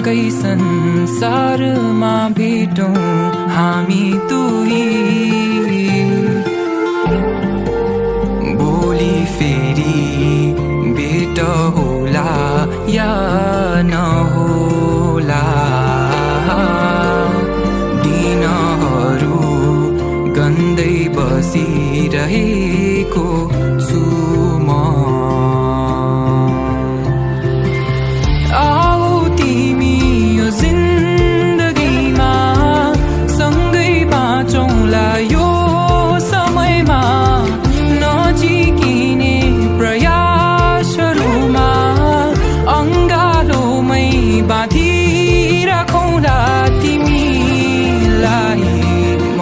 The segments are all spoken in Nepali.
अर्कै संसारमा भेटौँ हामी दुई। भोलि फेरि भेट होला या नहोला, दिनहरू गन्दै बसिरहेको छु म। आऊ तिमी यो जिन्दगीमा सँगै बाँचौँला यो समयमा, नजिकिने प्रयासहरूमा अङ्गालोमै बाँधिराखौँला तिमीलाई म।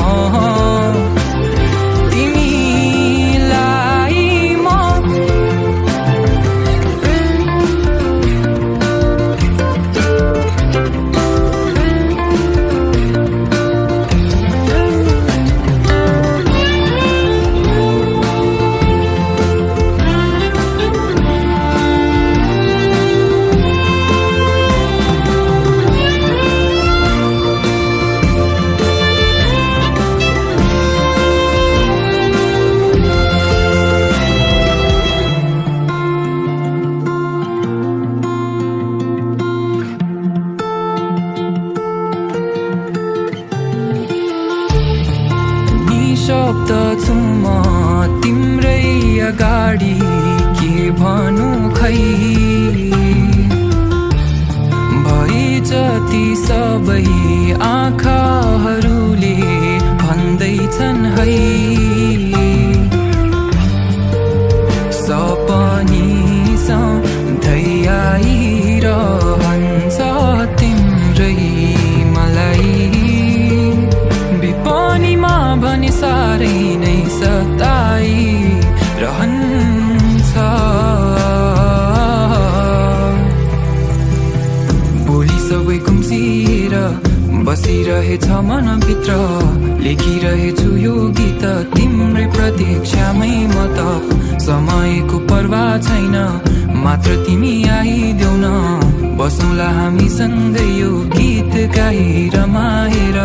शब्द छु म तिम्रै अगाडि के भनु खै, भए जति सबै आँखाहरूले भन्दैछन् है। सपनी सधैँ आइरहन्छ तिम्रै मलाई, विपनीमा भने साह्रै नै सताइरहन्छ। भोलि सबै गुम्सिएर बसिरहेछ मनभित्र, लेखिरहेछु यो गीत तिम्रै प्रतीक्षामै म त। समयको पर्वाह छैन, मात्र तिमी आइदेऊ न, बसौँला हामी सँगै यो गीत गाई रमाएर।